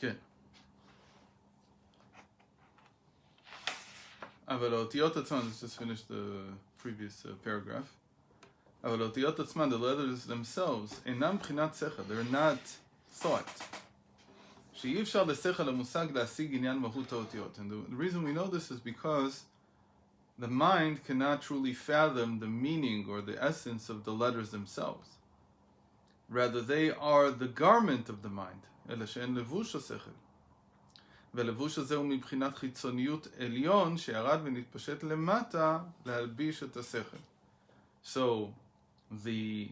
כן. אבל האותיות עצמן, let's just finish the previous paragraph. אבל האותיות עצמן, the letters themselves, אינם בחינת שכל, they're not thought. שאי אפשר לשכל המושג להשיג עניין מהות האותיות. And the reason we know this is because the mind cannot truly fathom the meaning or the essence of the letters themselves. Rather, they are the garment of the mind. אלא שאין לבוש השכל. והלבוש הזה הוא מבחינת חיצוניות עליון שירד ונתפשט למטה להלביש את השכל. So, the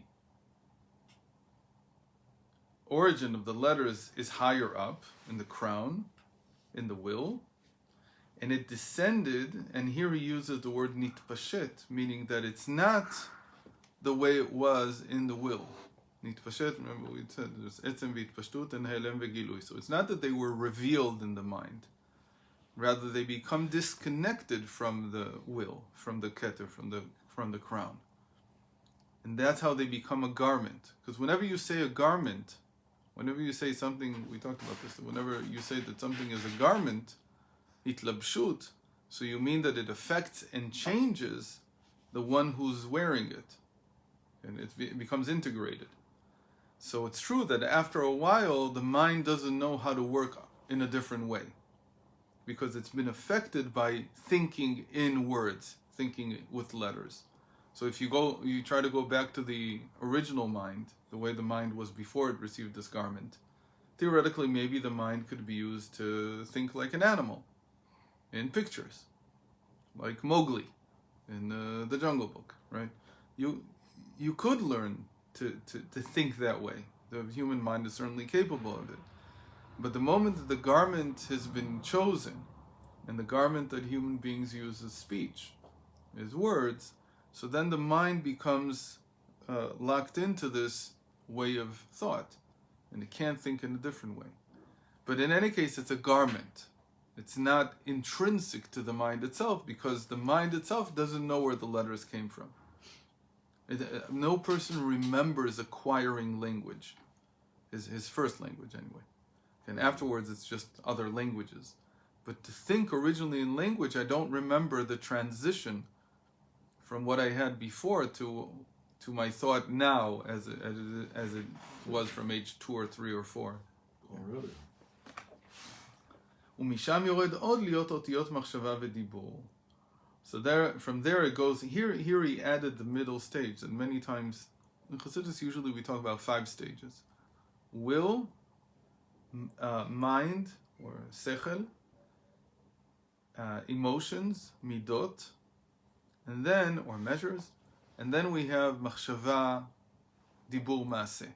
origin of the letters is higher up in the crown, in the will, and it descended, and here he uses the word nitpashet, meaning that it's not the way it was in the will. Nitpashet, remember we said there's etzem v'itpashtut and helem v'gilui. So it's not that they were revealed in the mind. Rather, they become disconnected from the will, from the keter, from the crown. And that's how they become a garment. Because whenever you say a garment, whenever you say something, we talked about this, whenever you say that something is a garment, itlabshut, so you mean that it affects and changes the one who's wearing it. And it becomes integrated. So it's true that after a while, the mind doesn't know how to work in a different way. Because it's been affected by thinking in words, thinking with letters. So if you try to go back to the original mind, the way the mind was before it received this garment, theoretically maybe the mind could be used to think like an animal in pictures, like Mowgli in the Jungle Book, right? You could learn to think that way. The human mind is certainly capable of it. But the moment that the garment has been chosen, and the garment that human beings use is speech, is words, so then the mind becomes locked into this way of thought, and it can't think in a different way. But in any case, it's a garment. It's not intrinsic to the mind itself, because the mind itself doesn't know where the letters came from. No person remembers acquiring language, his first language anyway. And afterwards it's just other languages. But to think originally in language, I don't remember the transition from what I had before to my thought now as it was from age 2 or 3 or 4. Oh, really? ומשם יורד עוד להיות אותיות מחשבה ודיבור. So from there it goes. Here he added the middle stage, and many times in Chassidus usually we talk about 5 stages: will, mind or sechel, emotions, midot, and then or measures, and then we have machshava, dibur, maaseh,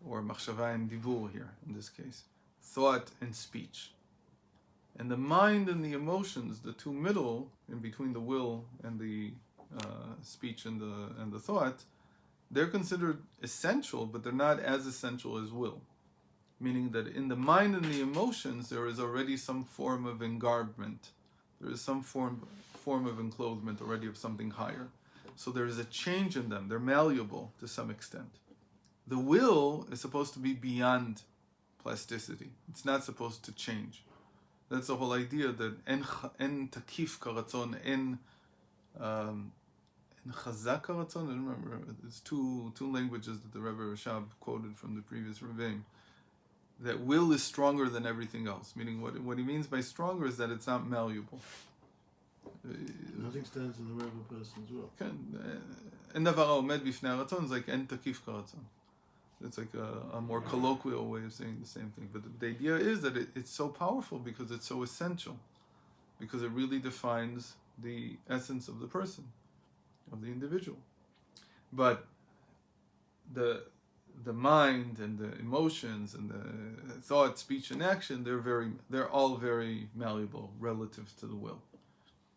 or machshava and dibur here in this case, thought and speech. And the mind and the emotions, the two middle, in between the will and the speech and the thought, they're considered essential, but they're not as essential as will. Meaning that in the mind and the emotions, there is already some form of engarment. There is some form of enclothement already of something higher. So there is a change in them. They're malleable to some extent. The will is supposed to be beyond plasticity. It's not supposed to change. That's the whole idea that en takif karatzon, en chazak karatzon. I don't remember. It's two languages that the Rebbe Rashab quoted from the previous Rebbeim. That will is stronger than everything else. Meaning, what he means by stronger is that it's not malleable. Nothing stands in the regular person as well. En davar haomed bifnei haratzon is like en takif karatzon. It's like a more colloquial way of saying the same thing. But the idea is that it's so powerful because it's so essential. Because it really defines the essence of the person, of the individual. But the mind and the emotions and the thought, speech, and action, they're all very malleable relative to the will.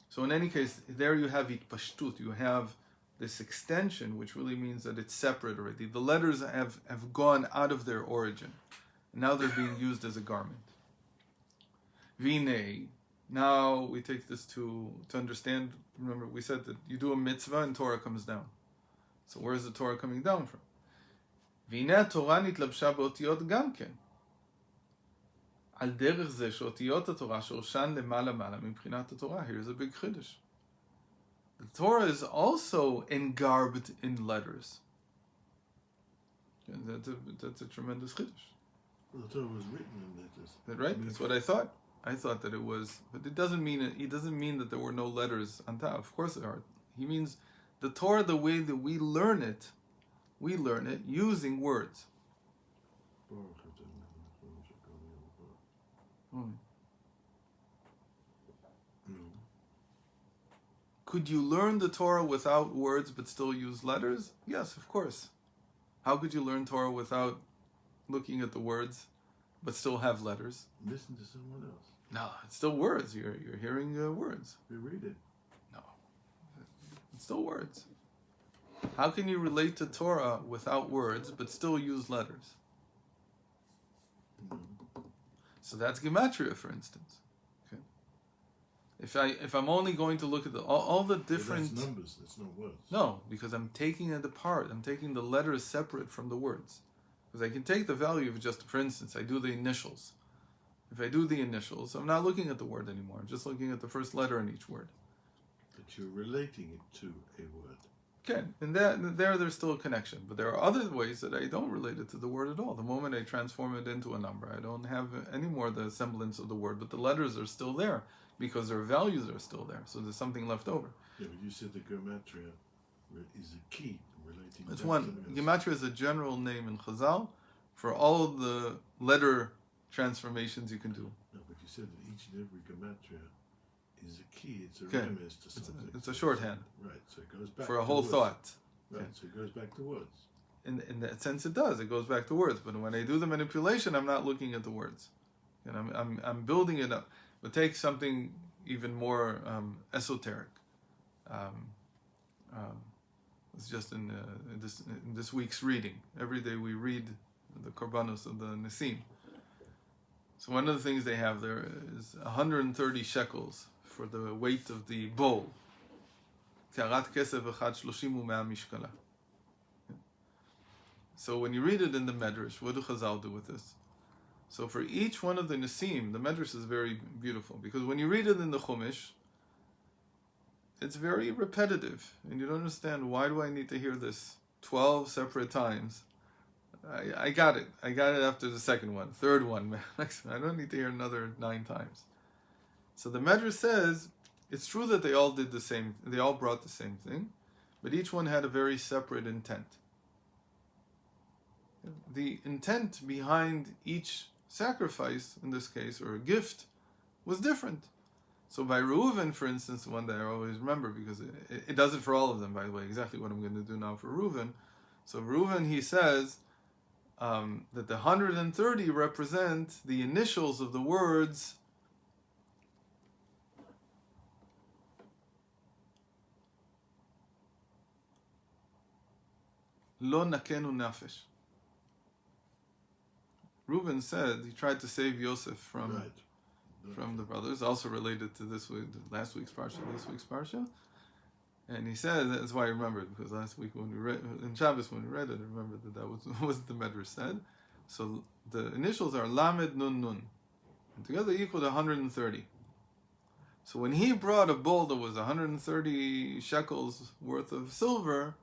So in any case, there you have itpashtut, you have this extension, which really means that it's separate already. The letters have gone out of their origin. Now they're being used as a garment. Vine. Now we take this to understand. Remember, we said that you do a mitzvah and Torah comes down. So where is the Torah coming down from? והנה התורה נתלבשה באותיות גם כן. על דרך זה שאותיות התורה שורשן למעלה מבחינת התורה. Here's a big chiddush. The Torah is also engarbed in letters. And that's a tremendous chiddush. Well, the Torah was written in letters. Right? That's what I thought. I thought that it was, but it doesn't mean it. He doesn't mean that there were no letters on top. Of course there are. He means the Torah, the way that we learn it using words. Could you learn the Torah without words but still use letters? Yes, of course. How could you learn Torah without looking at the words but still have letters? Listen to someone else. No, it's still words. You're hearing words. We read it. No, it's still words. How can you relate to Torah without words but still use letters? So that's gematria, for instance. Okay. If I'm only going to look at all the different That's numbers. That's not words. No, because I'm taking it apart. I'm taking the letters separate from the words. Because I can take the value of just, for instance, I do the initials. If I do the initials, I'm not looking at the word anymore. I'm just looking at the first letter in each word. But you're relating it to a word. Okay, and there's still a connection. But there are other ways that I don't relate it to the word at all. The moment I transform it into a number, I don't have any more the semblance of the word, but the letters are still there because their values are still there. So there's something left over. Yeah, but you said the gematria is a key relating. That's to one. something else. Gematria is a general name in Chazal for all of the letter transformations you can do. No, but you said that each and every gematria is a key. It's a Okay. remiss to something. It's a shorthand Right, so it goes back for a to whole words. thought. Right, Okay. so it goes back to words. In that sense, it does. It goes back to words. But when I do the manipulation, I'm not looking at the words, and I'm building it up. But take something even more esoteric. It's just in this week's reading. Every day we read the Korbanos of the Nesim. So one of the things they have there is 130 shekels for the weight of the bowl. So when you read it in the Medrash, what do Chazal do with this? So for each one of the Nesim, the Medrash is very beautiful, because when you read it in the Chumash, it's very repetitive, and you don't understand, why do I need to hear this 12 separate times? I got it. I got it after the second one, third one. I don't need to hear another 9 times. So the Medrash says, it's true that they all did the same, they all brought the same thing, but each one had a very separate intent. The intent behind each sacrifice, in this case, or a gift, was different. So by Reuven, for instance, the one that I always remember, because it does it for all of them, by the way, exactly what I'm going to do now for Reuven. So Reuven, he says that the 130 represent the initials of the words Lo nakenu nafesh. Reuben said he tried to save Yosef from the brothers, also related to last week's parsha, this week's parsha. And he said, that's why I remembered, because last week when we read, in Shabbos when we read it, I remembered that was what the Medrash said. So the initials are Lamed Nun Nun, and together equal to 130. So when he brought a bowl that was 130 shekels worth of silver,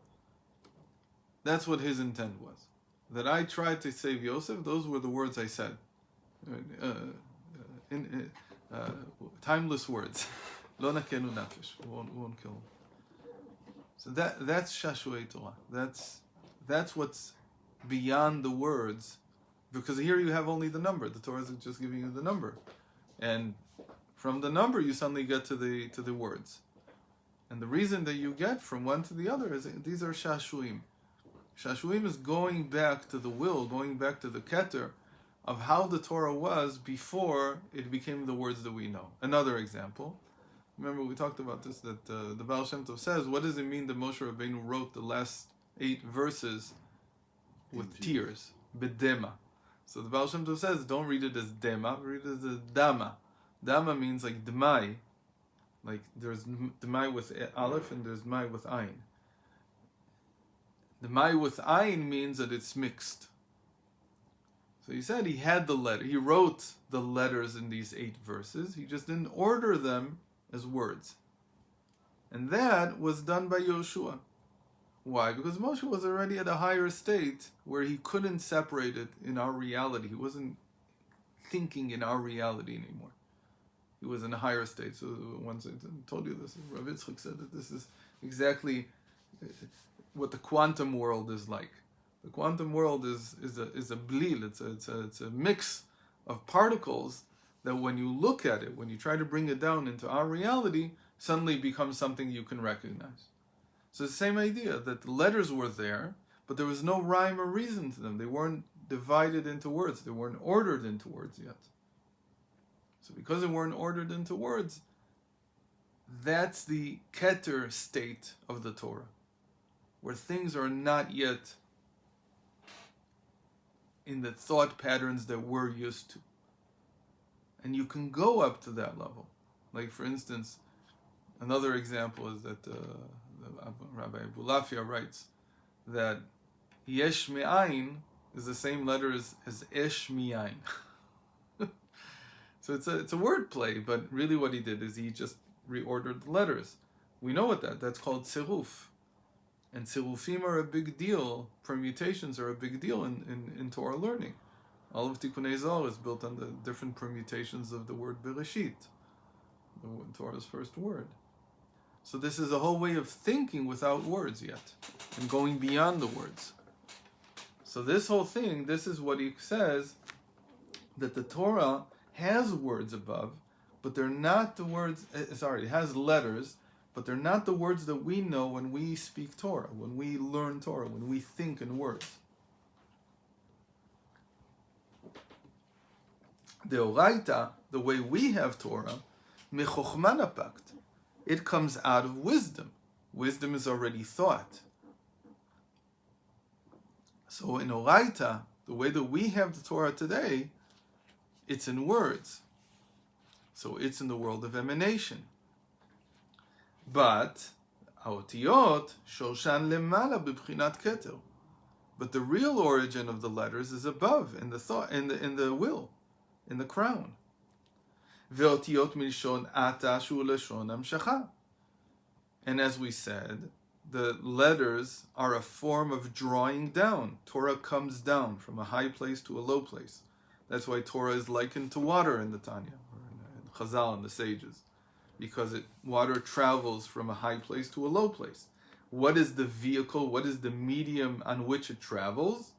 that's what his intent was. That I tried to save Yosef, those were the words I said. Timeless words. Lo nakenu nafesh. Won't kill him. So that's Shashuei Torah. That's what's beyond the words, because here you have only the number. The Torah is just giving you the number, and from the number you suddenly get to the words. And the reason that you get from one to the other is these are Shashuim. Shashuim is going back to the will, going back to the Keter of how the Torah was before it became the words that we know. Another example. Remember, we talked about this, that the Baal Shem Tov says, what does it mean that Moshe Rabbeinu wrote the last 8 verses with tears? Bedema. So the Baal Shem Tov says, don't read it as Dema, read it as Dama. Dama means like Demai. Like there's Demai with Aleph and there's Mai with Ayin. The Mai with Ayin means that it's mixed. So he said he had the letter. He wrote the letters in these 8 verses. He just didn't order them as words. And that was done by Yoshua. Why? Because Moshe was already at a higher state where he couldn't separate it in our reality. He wasn't thinking in our reality anymore. He was in a higher state. So once I told you this, Rav Yitzchak said that this is exactly what the quantum world is like. The quantum world is a blil. It's a mix of particles that when you look at it, when you try to bring it down into our reality, suddenly becomes something you can recognize. So the same idea that the letters were there, but there was no rhyme or reason to them. They weren't divided into words. They weren't ordered into words yet. So because they weren't ordered into words, that's the Keter state of the Torah, where things are not yet in the thought patterns that we're used to. And you can go up to that level. Like, for instance, another example is that Rabbi Bulafia writes that Yesh Me'ayin is the same letter as Esh Mi'ayin. So it's a word play, but really what he did is he just reordered the letters. We know what that's called tziruf. And tzirufim are a big deal, permutations are a big deal in Torah learning. All of Tikkunei Zohar is built on the different permutations of the word Bereshit, the Torah's first word. So this is a whole way of thinking without words yet, and going beyond the words. So this whole thing, this is what he says, that the Torah has words above, but they're not the words, it has letters, but they're not the words that we know when we speak Torah, when we learn Torah, when we think in words. The Oraita, the way we have Torah, mechochma napakt. It comes out of wisdom. Wisdom is already thought. So in Oraita, the way that we have the Torah today, it's in words. So it's in the world of emanation. But האותיות שורשן למעלה בבחינת כתר. But the real origin of the letters is above, in the thought, in the will, in the crown. ואותיות מלשון עתה שהוא לשון המשכה. And as we said, the letters are a form of drawing down. Torah comes down from a high place to a low place. That's why Torah is likened to water in the Tanya, or in Chazal, and the sages. Because water travels from a high place to a low place. What is the vehicle? What is the medium on which it travels?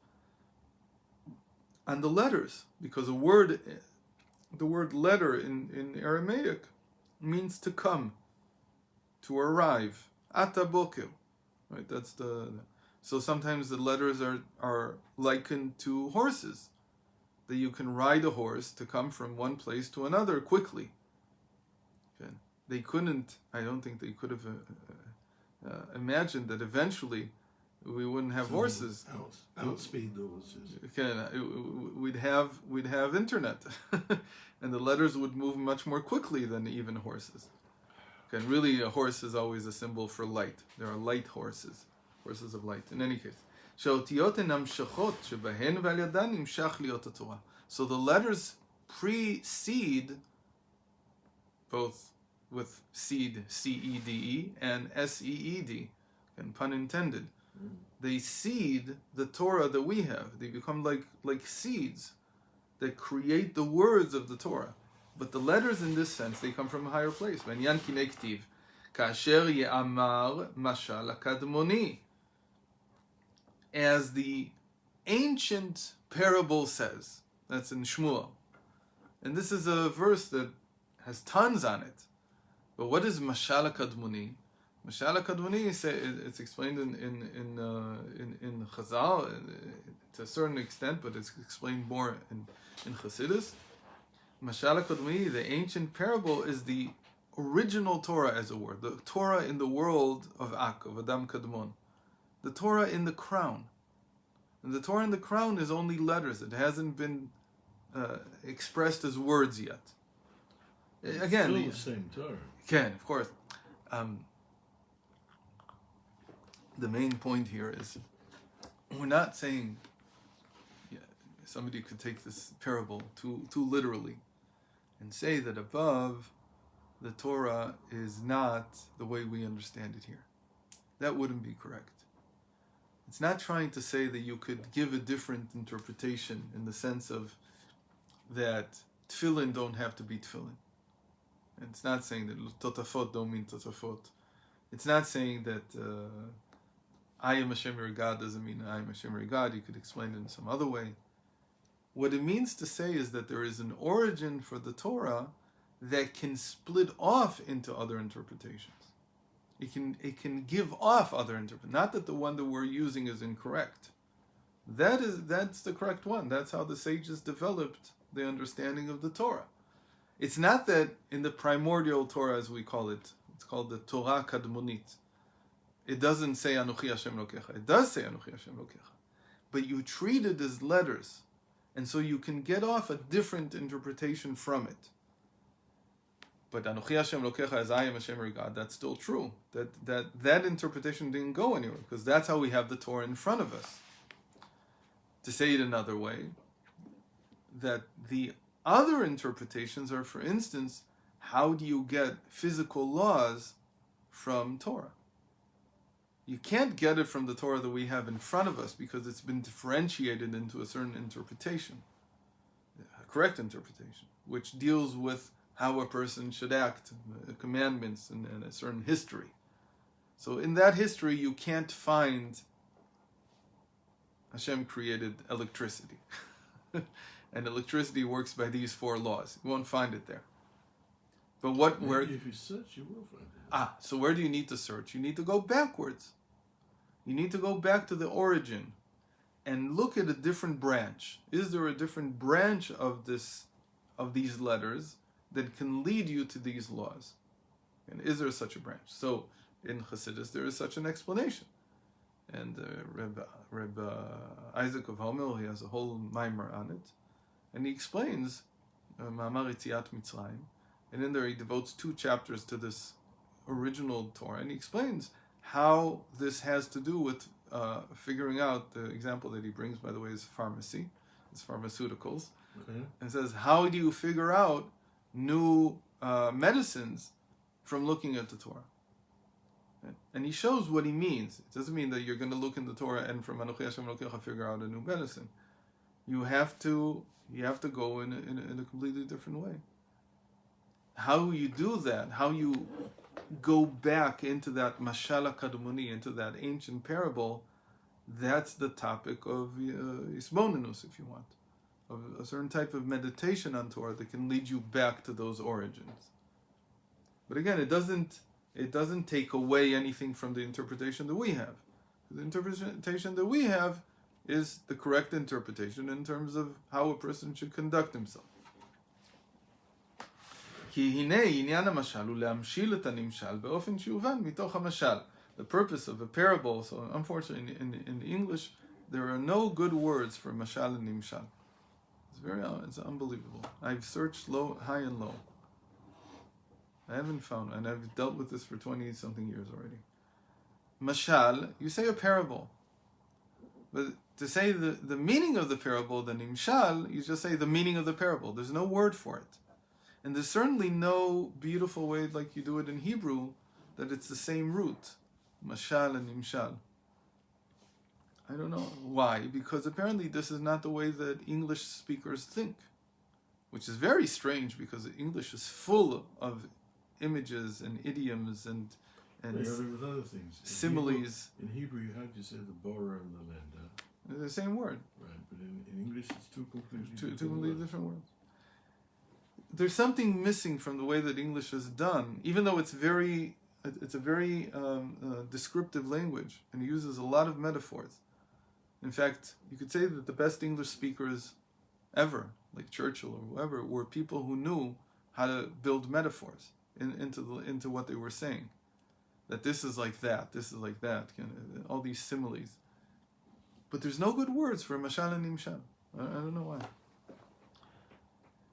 On the letters. Because the word letter in Aramaic means to come, to arrive. Ata boker. Right? So sometimes the letters are likened to horses. That you can ride a horse to come from one place to another quickly. Okay. I don't think they could have imagined that eventually we wouldn't have horses. Outspeed the horses. Okay, we'd have internet, and the letters would move much more quickly than even horses. Okay, and really, a horse is always a symbol for light. There are light horses, horses of light. In any case, so the letters precede, both with seed, C-E-D-E, and S-E-E-D, and pun intended. They seed the Torah that we have. They become like seeds that create the words of the Torah. But the letters in this sense, they come from a higher place. V'inyan kinei ktiv, kasher ye'amar mashal akadmoni. As the ancient parable says, that's in Shmuel. And this is a verse that has tons on it. But what is Mashal HaKadmoni? Mashal HaKadmoni, it's explained in Chazal to a certain extent, but it's explained more in Chassidus. Mashal HaKadmoni, the ancient parable, is the original Torah, as it were. The Torah in the world of Ak, of Adam Kadmon. The Torah in the crown. And the Torah in the crown is only letters. It hasn't been expressed as words yet. Again, still the same Torah. Can, of course. The main point here is we're not saying, yeah, somebody could take this parable too literally and say that above the Torah is not the way we understand it here. That wouldn't be correct. It's not trying to say that you could give a different interpretation in the sense of that tefillin don't have to be tefillin. And it's not saying that totafot don't mean totafot. It's not saying that I am Hashem your God doesn't mean I am Hashem your God. You could explain it in some other way. What it means to say is that there is an origin for the Torah that can split off into other interpretations. It can give off other interpretations. Not that the one that we're using is incorrect. That's the correct one. That's how the sages developed the understanding of the Torah. It's not that in the primordial Torah, as we call it, it's called the Torah Kadmonit. It doesn't say Anuchi Hashem Elokecha. It does say Anuchi Hashem Elokecha. But you treat it as letters. And so you can get off a different interpretation from it. But Anuchi Hashem Elokecha as I am Hashem your God, that's still true. That interpretation didn't go anywhere, because that's how we have the Torah in front of us. To say it another way, that the other interpretations are, for instance, how do you get physical laws from Torah? You can't get it from the Torah that we have in front of us because it's been differentiated into a certain interpretation, a correct interpretation, which deals with how a person should act, commandments, and a certain history. So in that history, you can't find Hashem created electricity. And electricity works by these 4 laws. You won't find it there. But where? If you search, you will find it. So where do you need to search? You need to go backwards. You need to go back to the origin and look at a different branch. Is there a different branch of these letters that can lead you to these laws? And is there such a branch? So in Chassidus there is such an explanation. And Reb Isaac of Homel, he has a whole mimer on it. And he explains Ma'amar Yetziat Mitzrayim. And in there he devotes 2 chapters to this original Torah. And he explains how this has to do with figuring out, the example that he brings, by the way, is pharmacy. It's pharmaceuticals. Okay. And says, how do you figure out new medicines from looking at the Torah? And he shows what he means. It doesn't mean that you're going to look in the Torah and from Anuchi Hashem Elokecha figure out a new medicine. You have to go in a completely different way. How you do that, how you go back into that Mashal HaKadmoni, into that ancient parable, that's the topic of Isbonenus, if you want, of a certain type of meditation on Torah that can lead you back to those origins. But again, it doesn't take away anything from the interpretation that we have. The interpretation that we have is the correct interpretation in terms of how a person should conduct himself. The purpose of a parable, so unfortunately in English there are no good words for mashal and nimshal. It's unbelievable. I've searched high and low. I haven't found, and I've dealt with this for 20-something years already. Mashal, you say a parable. But to say the meaning of the parable, the nimshal, you just say the meaning of the parable. There's no word for it. And there's certainly no beautiful way like you do it in Hebrew that it's the same root. Mashal and nimshal. I don't know why, because apparently this is not the way that English speakers think. Which is very strange, because English is full of images and idioms and with other things. Similes. In Hebrew, you have to say the borrower and the lender. They're the same word. Right, but in English, it's 2 completely different words. There's something missing from the way that English is done, even though it's a very descriptive language, and it uses a lot of metaphors. In fact, you could say that the best English speakers ever, like Churchill or whoever, were people who knew how to build metaphors into what they were saying. That this is like that, this is like that, all these similes. But there's no good words for mashal and nimshal. I don't know why.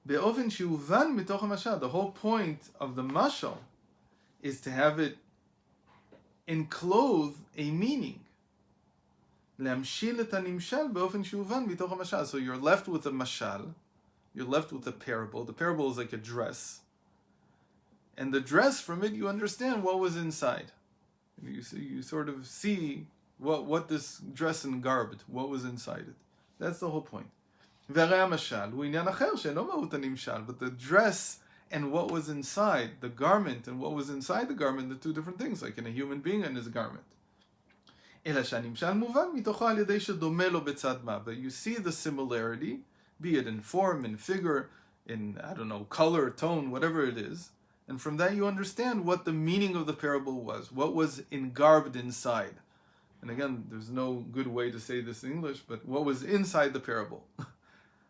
The whole point of the mashal is to have it enclose a meaning. להמשיל את הנמשל באופן שהובן מתוך המשל. So you're left with a mashal, you're left with a parable. The parable is like a dress. And the dress, from it, you understand what was inside. You sort of see what this dress engarbed, what was inside it. That's the whole point. והרי המשל הוא עניין אחר שאינו מהות הנמשל, but the dress and what was inside, the garment and what was inside the garment, the two different things, like in a human being and his garment. אלא שהנמשל מובן מתוכו על ידי שדומה לו בצד מה. But you see the similarity, be it in form, in figure, in, I don't know, color, tone, whatever it is. And from that you understand what the meaning of the parable was, what was engarbed inside. And again, there's no good way to say this in English, but what was inside the parable.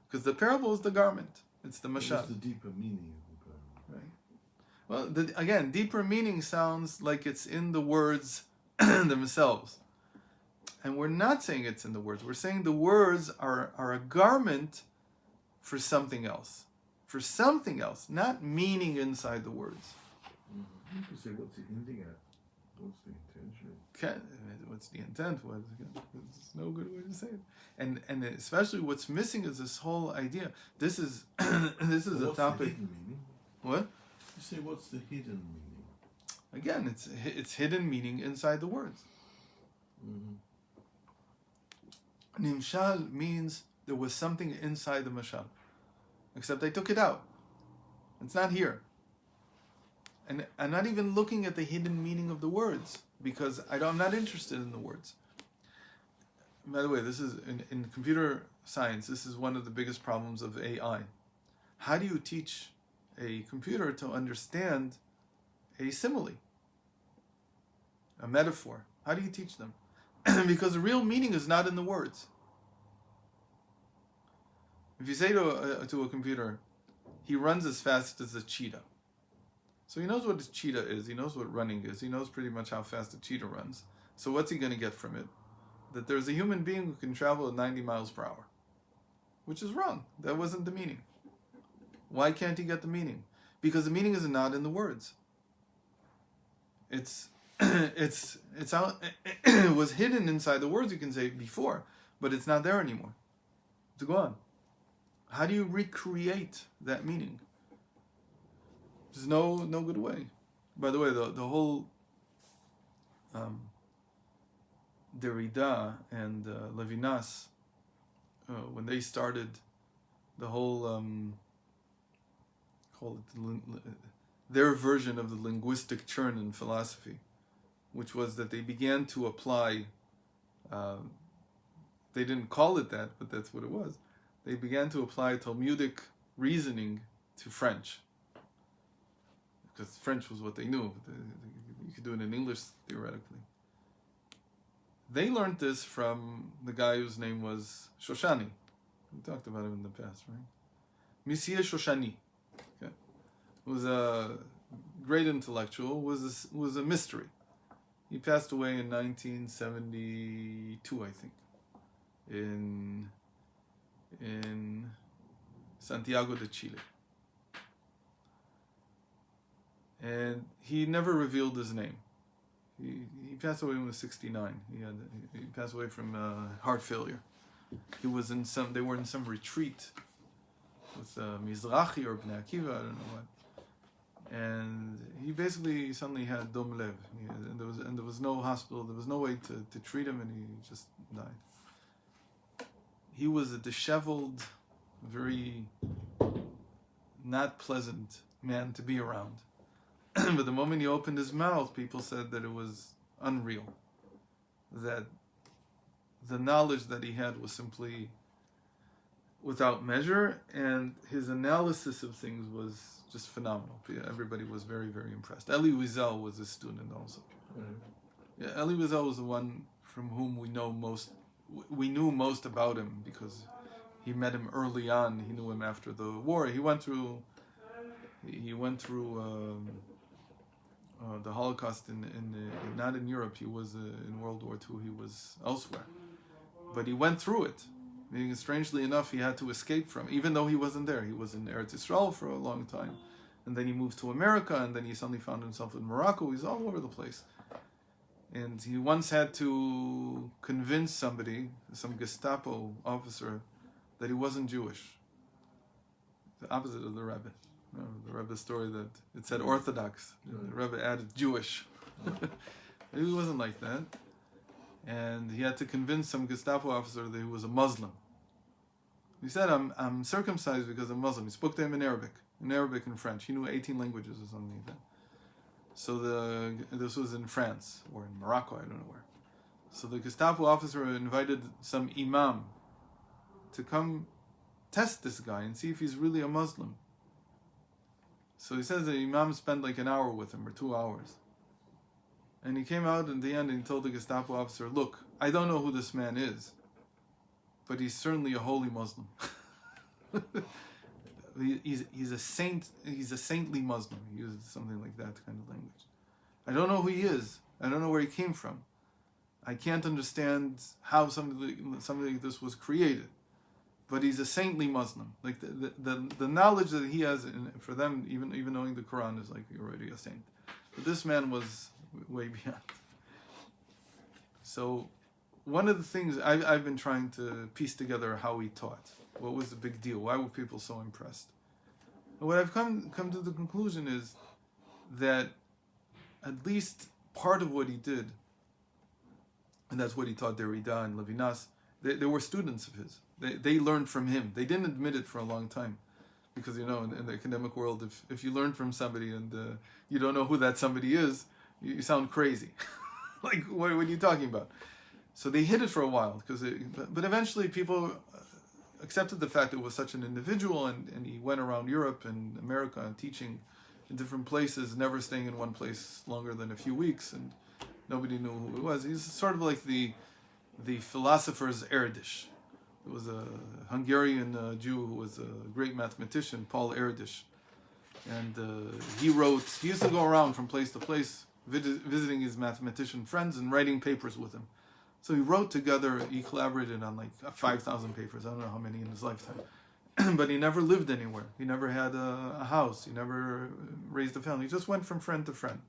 Because the parable is the garment. It's the mashal. What's the deeper meaning of the parable? Right. Well, again, deeper meaning sounds like it's in the words themselves. And we're not saying it's in the words. We're saying the words are a garment for something else. For something else, not meaning inside the words. Mm-hmm. You can say, what's he hinting at? What's the intention? What's the intent? There's no good way to say it. And especially what's missing is this whole idea. This is this is a topic. The hidden meaning? What? You say, what's the hidden meaning? Again, it's hidden meaning inside the words. Mm-hmm. Nimshal means there was something inside the mashal, except I took it out. It's not here. And I'm not even looking at the hidden meaning of the words because I'm not interested in the words. By the way, this is in computer science, this is one of the biggest problems of AI. How do you teach a computer to understand a simile, a metaphor? How do you teach them? Because the real meaning is not in the words. If you say to a computer, he runs as fast as a cheetah. So he knows what a cheetah is, he knows what running is, he knows pretty much how fast a cheetah runs. So what's he going to get from it? That there's a human being who can travel at 90 miles per hour. Which is wrong. That wasn't the meaning. Why can't he get the meaning? Because the meaning is not in the words. It's out, it was hidden inside the words, you can say, before, but it's not there anymore. To go on. How do you recreate that meaning? There's no good way. By the way, the whole Derrida and Levinas, when they started the whole call it their version of the linguistic churn in philosophy, which was that they began to apply, they didn't call it that, but that's what it was. They began to apply Talmudic reasoning to French. Because French was what they knew. You could do it in English, theoretically. They learned this from the guy whose name was Shoshani. We talked about him in the past, right? Monsieur Shoshani. Okay. Was a great intellectual, was a mystery. He passed away in 1972, I think, in Santiago de Chile. And he never revealed his name. He passed away when he was 69. He passed away from heart failure. They were in some retreat with Mizrahi or Bnei Akiva, I don't know what. And he basically suddenly had dom lev. And there was no hospital, there was no way to treat him, and he just died. He was a disheveled, very not pleasant man to be around. But the moment he opened his mouth, people said that it was unreal. That the knowledge that he had was simply without measure, and his analysis of things was just phenomenal. Everybody was very, very impressed. Elie Wiesel was a student also. Yeah, Elie Wiesel was the one from whom we knew most about him, because he met him early on. He knew him after the war. He went through the Holocaust not in Europe. He was in World War II. He was elsewhere, but he went through it. Meaning, strangely enough, he had to escape from, even though he wasn't there. He was in Eretz Yisrael for a long time, and then he moved to America, and then he suddenly found himself in Morocco. He's all over the place. And he once had to convince somebody, some Gestapo officer, that he wasn't Jewish. The opposite of the Rebbe. The Rebbe story that it said Orthodox. The Rebbe added Jewish. He wasn't like that. And he had to convince some Gestapo officer that he was a Muslim. He said, I'm circumcised because I'm Muslim. He spoke to him in Arabic and French. He knew 18 languages or something like that. So this was in France or in Morocco, I don't know where. So the Gestapo officer invited some imam to come test this guy and see if he's really a Muslim. So he says the imam spent like an hour with him or 2 hours. And he came out in the end and he told the Gestapo officer, look, I don't know who this man is, but he's certainly a holy Muslim. He's a saint. He's a saintly Muslim. He uses something like that kind of language. I don't know who he is. I don't know where he came from. I can't understand how something like this was created. But he's a saintly Muslim. Like the knowledge that he has, for them, even knowing the Quran is like you're already a saint. But this man was way beyond. So one of the things I've been trying to piece together how he taught. What was the big deal? Why were people so impressed? And what I've come to the conclusion is that at least part of what he did, and that's what he taught Derrida and Levinas, they were students of his. They learned from him. They didn't admit it for a long time. Because, in the academic world, if you learn from somebody and you don't know who that somebody is, you sound crazy. Like, what are you talking about? So they hid it for a while. But eventually people accepted the fact that it was such an individual, and he went around Europe and America and teaching in different places, never staying in one place longer than a few weeks, and nobody knew who he was. He's sort of like the philosopher's Erdős. There was a Hungarian Jew who was a great mathematician, Paul Erdős, and he used to go around from place to place visiting his mathematician friends and writing papers with them. So he wrote together, he collaborated on like 5,000 papers, I don't know how many in his lifetime. But he never lived anywhere. He never had a house. He never raised a family. He just went from friend to friend.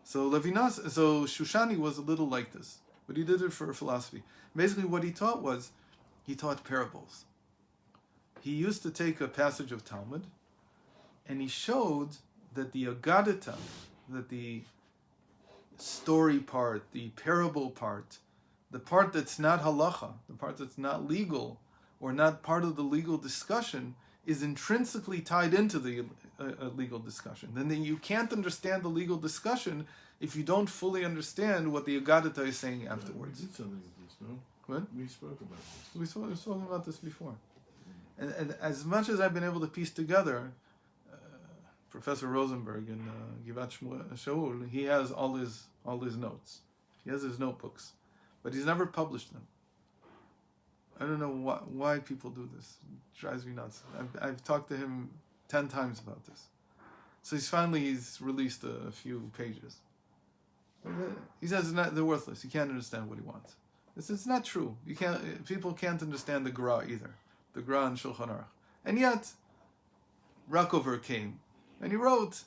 So Shoshani was a little like this, but he did it for philosophy. Basically what he taught was, he taught parables. He used to take a passage of Talmud, and he showed that the Agadita, that the story part, the parable part, the part that's not halacha, the part that's not legal, or not part of the legal discussion, is intrinsically tied into the legal discussion. Then you can't understand the legal discussion if you don't fully understand what the Agadita is saying afterwards. We did something with this, no? What? We spoke about this. We've spoken about this before. And as much as I've been able to piece together, Professor Rosenberg in Givat Shaul, he has all his notes. He has his notebooks. But he's never published them. I don't know why people do this. It drives me nuts. I've talked to him 10 times about this. So he's released a few pages. He says they're worthless. You can't understand what he wants. It's not true. People can't understand the Gra either. The Gra and Shulchan Aruch. And yet, Rockover came and he wrote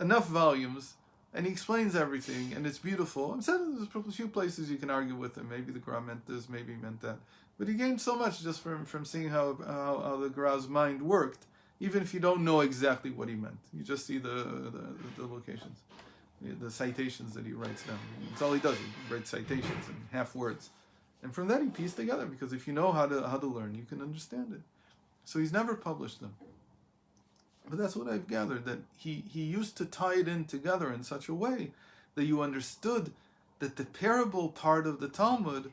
enough volumes and he explains everything, and it's beautiful. I'm saying there's a few places you can argue with him. Maybe the Gra meant this, maybe he meant that. But he gained so much just from seeing how the Gra's mind worked, even if you don't know exactly what he meant. You just see the locations, the citations that he writes down. That's all he does. He writes citations and half words. And from that he pieced together, because if you know how to learn, you can understand it. So he's never published them. But that's what I've gathered, that he used to tie it in together in such a way that you understood that the parable part of the Talmud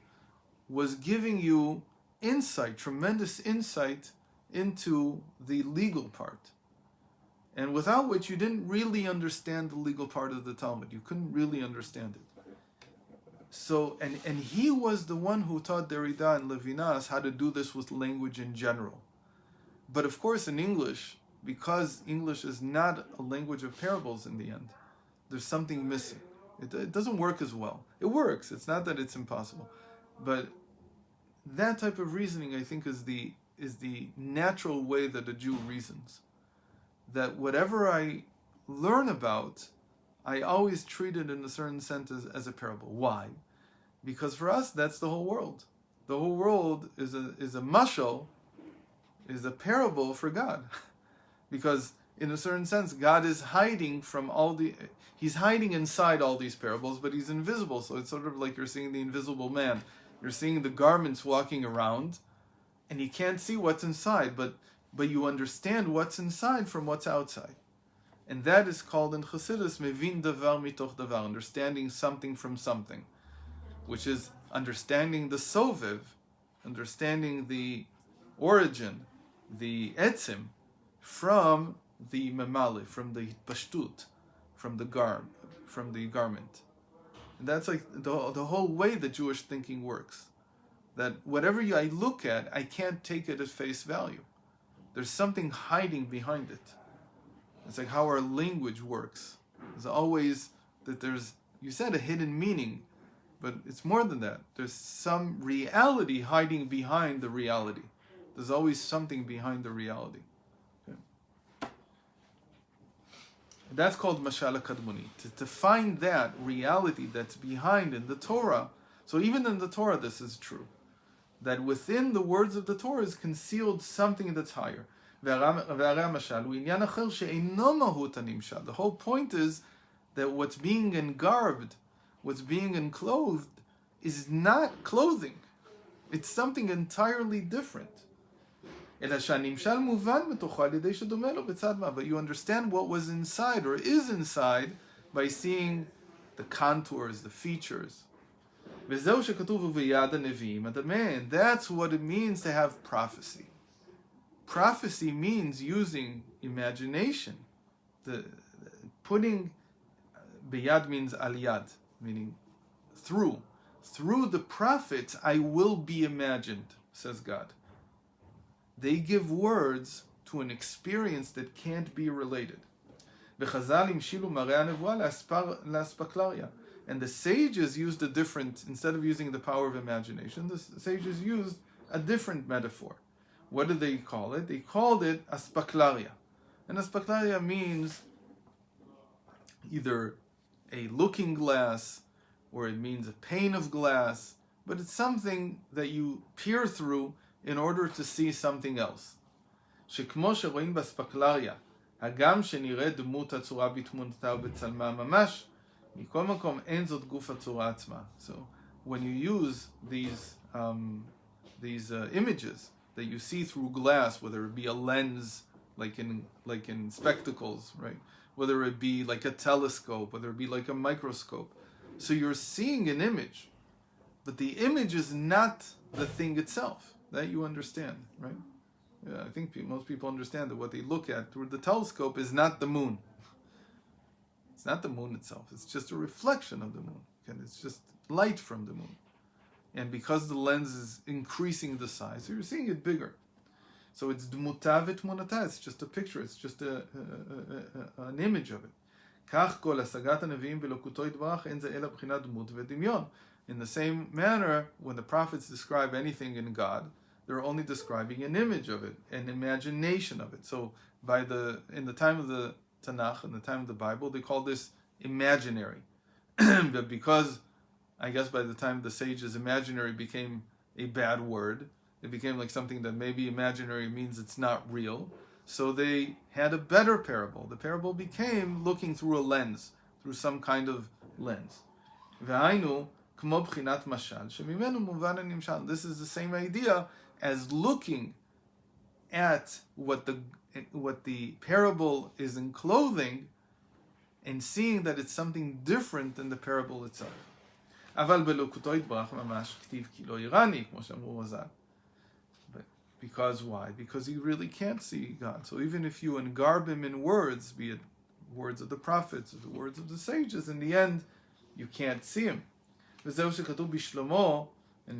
was giving you insight, tremendous insight into the legal part. And without which you didn't really understand the legal part of the Talmud. You couldn't really understand it. So, and he was the one who taught Derrida and Levinas how to do this with language in general. But of course in English, because English is not a language of parables in the end, there's something missing. It doesn't work as well. It works. It's not that it's impossible. But that type of reasoning, I think, is the natural way that a Jew reasons. That whatever I learn about, I always treat it in a certain sense as a parable. Why? Because for us, that's the whole world. The whole world is a mashal, is a parable for God. Because in a certain sense, God is hiding from he's hiding inside all these parables, but he's invisible. So it's sort of like you're seeing the invisible man. You're seeing the garments walking around, and you can't see what's inside, but you understand what's inside from what's outside. And that is called in Chassidus, mevin davar mitoch davar, understanding something from something, which is understanding the soviv, understanding the origin, the etzim, from the memali, from the pashtut, from the garment. And that's like the whole way the Jewish thinking works. That whatever I look at, I can't take it at face value. There's something hiding behind it. It's like how our language works. There's always you said a hidden meaning, but it's more than that. There's some reality hiding behind the reality. There's always something behind the reality. Okay. That's called Mashal Kadmoni. To find that reality that's behind in the Torah. So even in the Torah, this is true. That within the words of the Torah is concealed something that's higher. The whole point is that what's being engarbed, what's being enclothed, is not clothing. It's something entirely different. But you understand what was inside or is inside by seeing the contours, the features. And that's what it means to have prophecy. Prophecy means using imagination. Putting biyad means aliyad, meaning through. Through the prophets, I will be imagined, says God. They give words to an experience that can't be related. And the sages used a different, instead of using the power of imagination, the sages used a different metaphor. What did they call it? They called it aspaklaria. And aspaklaria means either a looking glass, or it means a pane of glass, but it's something that you peer through in order to see something else. שכמו שרואים באספקלריה, הגם שנראה דמות הצורה בתמונתה ובצלמה ממש, מכל מקום אין זאת גוף הצורה עצמה. So when you use these images that you see through glass, whether it be a lens, like in spectacles, right? Whether it be like a telescope, whether it be like a microscope. So you're seeing an image, but the image is not the thing itself. That you understand, right? Yeah, I think most people understand that what they look at through the telescope is not the moon. It's not the moon itself. It's just a reflection of the moon. And it's just light from the moon. And because the lens is increasing the size, so you're seeing it bigger. So it's dmuta v'tmunata. It's just a picture. It's just an image of it. כך כל השגת הנביאים ולוקותו יתברך אין זה אלא בחינת דמות ודמיון. In the same manner, when the prophets describe anything in God, they're only describing an image of it, an imagination of it. So in the time of the Tanakh, in the time of the Bible, they call this imaginary. But because, I guess by the time of the sages, imaginary became a bad word, it became like something that maybe imaginary means it's not real. So they had a better parable. The parable became looking through a lens, through some kind of lens. V'hainu, this is the same idea as looking at what the parable is enclothing and seeing that it's something different than the parable itself. But because why? Because you really can't see God. So even if you engarb him in words, be it words of the prophets or the words of the sages, in the end you can't see him. And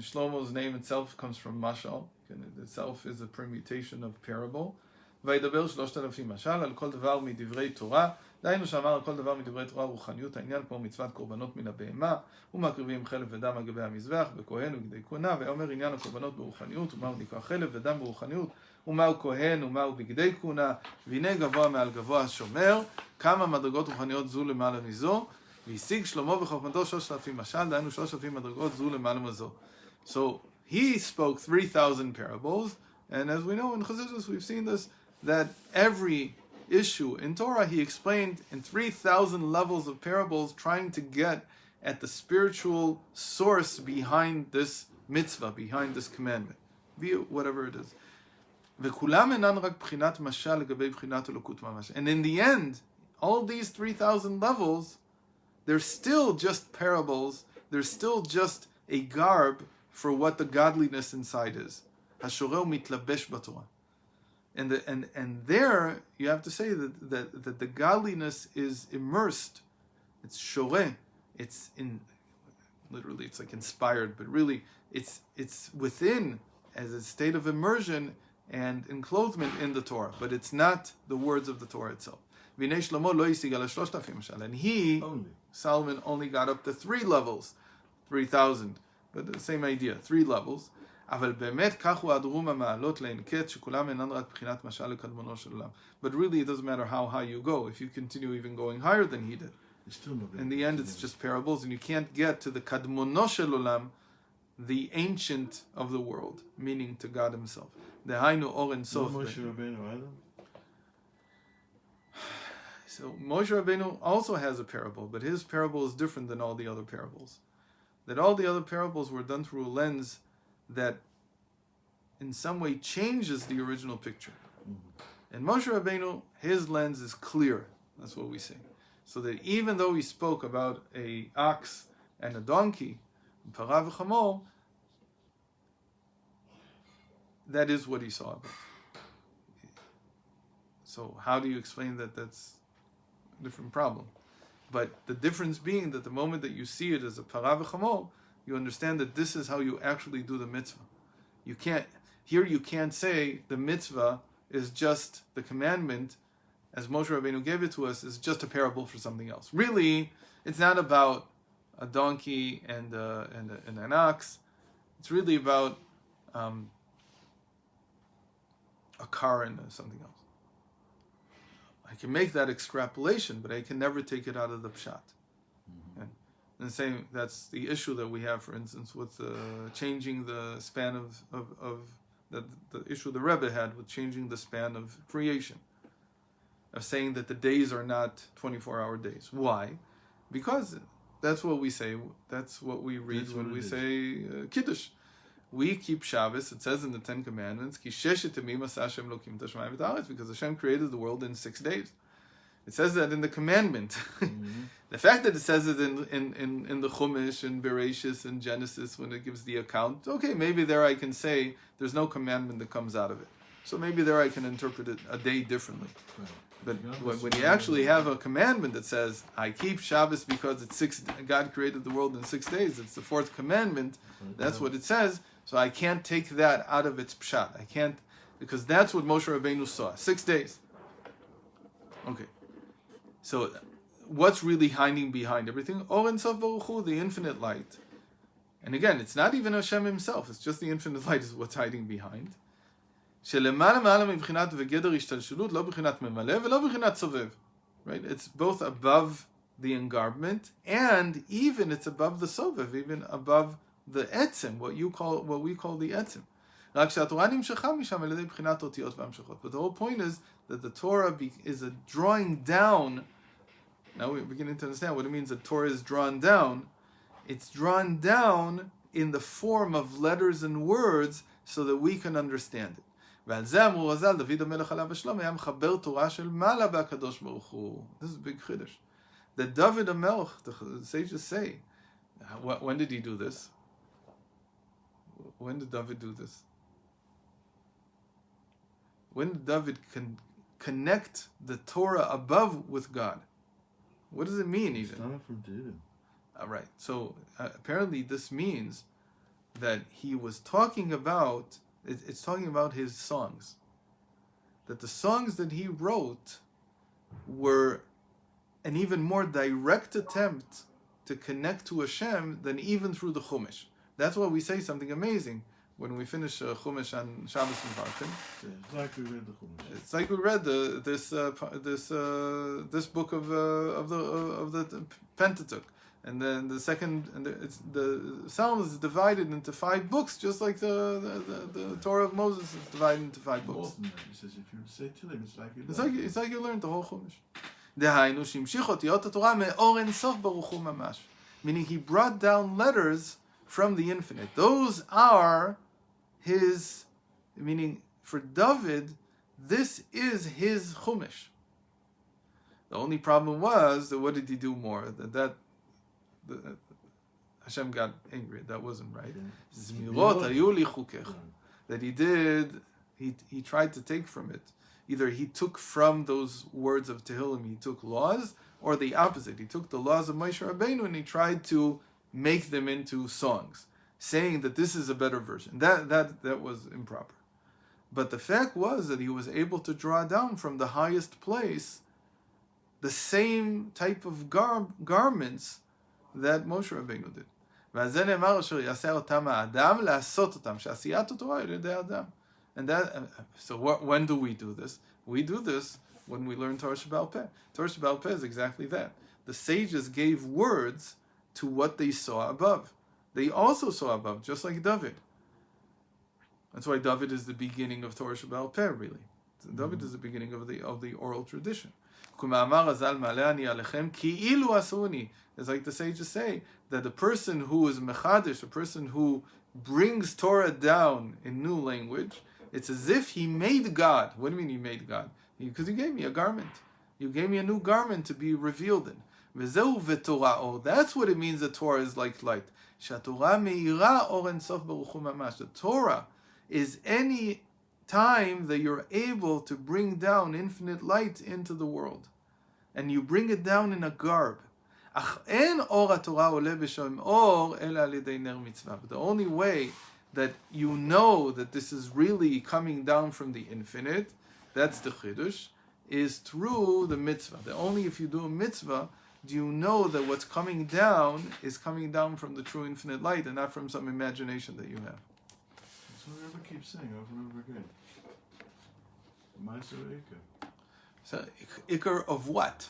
Shlomo's name itself comes from Mashal, and it itself is a permutation of parable. וידבר 3,000 משל על כל דבר מדברי תורה, דהיינו שאמר על כל דבר מדברי תורה רוחניות העניין, כמו מצוות קורבנות מן הבהמה, ומקריבים חלב ודם על גבי המזבח, וכהן וכדי כהונה, ואומר עניין הקורבנות ברוחניות, ומהו נקרא חלב ודם ברוחניות, ומהו כהן ומהו בגדי כהונה, והנה גבוה מעל גבוה השומר, כמה מדרגות רוחניות זו למעלה מזו, והשיג שלמה בחוכמתו 3,000 משל, דהיינו 3,000 מדרגות זו למעלה מזו. So he spoke 3,000 parables, and as we know in Chassidus, we've seen this, that every issue in Torah he explained in 3,000 levels of parables, trying to get at the spiritual source behind this mitzvah, behind this commandment, be it whatever it is. וכולם אינן רק בחינת משל לגבי בחינת אלוקות ממש. And in the end, all these 3,000 levels, they're still just parables, they're still just a garb for what the godliness inside is. השורר מתלבש בתורה. And there you have to say that the godliness is immersed. It's shoreh. It's in, literally it's like inspired, but really it's within as a state of immersion and enclothement in the Torah, but it's not the words of the Torah itself. And he, Solomon, only got up to 3 levels, 3,000, but the same idea, 3 levels. אבל באמת כך הוא הדרום המעלות לאין קץ שכולם אינן רק בחינת משל לקדמונו של עולם. But really it doesn't matter how high you go. If you continue even going higher than he did, in the end it's just parables, and you can't get to the kadmono shel olam, the ancient of the world, meaning to God himself. דהיינו אור אין סוף. So Moshe Rabbeinu also has a parable, but his parable is different than all the other parables. That all the other parables were done through a lens that in some way changes the original picture. And Moshe Rabbeinu, his lens is clear. That's what we say. So that even though he spoke about a ox and a donkey, parah v'chamor, that is what he saw about. So how do you explain that? That's a different problem. But the difference being that the moment that you see it as a parah v'chamor, you understand that this is how you actually do the mitzvah. You can't say the mitzvah is just the commandment, as Moshe Rabbeinu gave it to us, is just a parable for something else. Really, it's not about a donkey and an ox. It's really about a car and something else. I can make that extrapolation, but I can never take it out of the pshat. And same, that's the issue that we have, for instance, with changing the span of the issue the Rebbe had with changing the span of creation, of saying that the days are not 24-hour days. Why? Because that's what we say. That's what we read when we say Kiddush. We keep Shabbos. It says in the 10 Commandments, Ki sheshet yamim asa Hashem Elokim et hashamayim v'haaretz, because Hashem created the world in 6 days. It says that in the commandment. The fact that it says it in the Chumash and Bereshis and Genesis when it gives the account, okay, maybe there I can say there's no commandment that comes out of it. So maybe there I can interpret it a day differently. But when you actually have a commandment that says, I keep Shabbos because God created the world in 6 days, it's the 4th commandment, that's what it says, so I can't take that out of its pshat. I can't, because that's what Moshe Rabbeinu saw, 6 days. Okay. So, what's really hiding behind everything? Or Ein Sof Baruch Hu, the infinite light. And again, it's not even Hashem himself, it's just the infinite light is what's hiding behind. Right? It's both above the engarment, and even it's above the sovev, even above the etzim, what we call the etzim. But the whole point is that the Torah is a drawing down. Now we're beginning to understand what it means that Torah is drawn down. It's drawn down in the form of letters and words so that we can understand it. This is a big chiddush. That David HaMelech, the sages say, when did he do this? When did David do this? When did David connect the Torah above with God? What does it mean even? It's not from David. All right. So apparently this means that he was talking about, it's talking about his songs. that the songs that he wrote were an even more direct attempt to connect to Hashem than even through the Chumash. That's why we say something amazing when we finish Chumash on Shabbos and Varkin. It's like we read the Chumash. It's like we read this book of the Pentateuch, and then the second, and the Psalms is divided into 5 books, just like the Torah of Moses is divided into 5 books. More than that, he says if you say to them, it's like you It's like you learned the whole Chumash. דהיינו שהמשיך אותיות התורה מאור אין סוף ברוך הוא ממש. Meaning he brought down letters from the infinite. Those are his, meaning for David, this is his Chumash. The only problem was that what did he do more? Hashem got angry. That wasn't right. Zmirot hayu li chukech. That he did, he tried to take from it. Either he took from those words of Tehillim, he took laws, or the opposite. He took the laws of Moshe Rabbeinu and he tried to make them into songs, saying that this is a better version. That was improper. But the fact was that he was able to draw down from the highest place the same type of garments that Moshe Rabbeinu did. And so when do we do this? We do this when we learn Torah Sheba'al Peh. Torah Sheba'al Peh is exactly that. The sages gave words to what they saw above. They also saw above, just like David. That's why David is the beginning of Torah Sheba'al Peh, really. David is the beginning of the oral tradition. It's like the sages say, that the person who is mechadish, a person who brings Torah down in new language, it's as if he made God. What do you mean he made God? Because you gave me a garment. You gave me a new garment to be revealed in. That's what it means that Torah is like light. The Torah is any time that you're able to bring down infinite light into the world. And you bring it down in a garb. But the only way that you know that this is really coming down from the infinite, that's the Chiddush, is through the mitzvah. That only if you do a mitzvah do you know that what's coming down is coming down from the true infinite light and not from some imagination that you have. That's what we ever keep saying over and over again. Ma'aser Ikar. So, Ikar of what?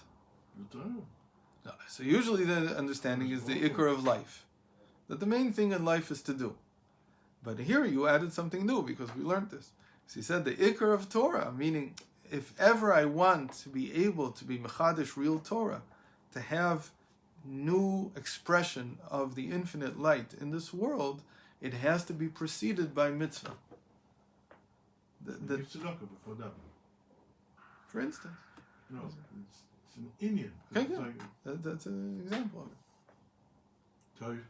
The Torah. No, so usually the understanding is the Ikar of life. That the main thing in life is to do. But here you added something new because we learned this. So he said the Ikar of Torah, meaning if ever I want to be able to be Mechadish real Torah, to have new expression of the infinite light in this world, it has to be preceded by mitzvah. For instance. No, it's an Indian. Okay, good. That's an example of it. Tell you. I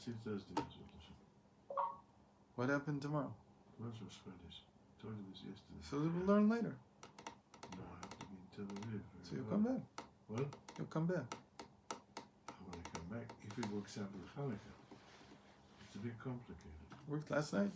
see Thursday. What happened tomorrow? Where's Rosh Chodesh? I told you this yesterday. So we'll learn later. No, I have to be in Tel Aviv. So you'll come back. What? You'll come back. When I come back, if it works out with Channukah, it's a bit complicated. Worked last night.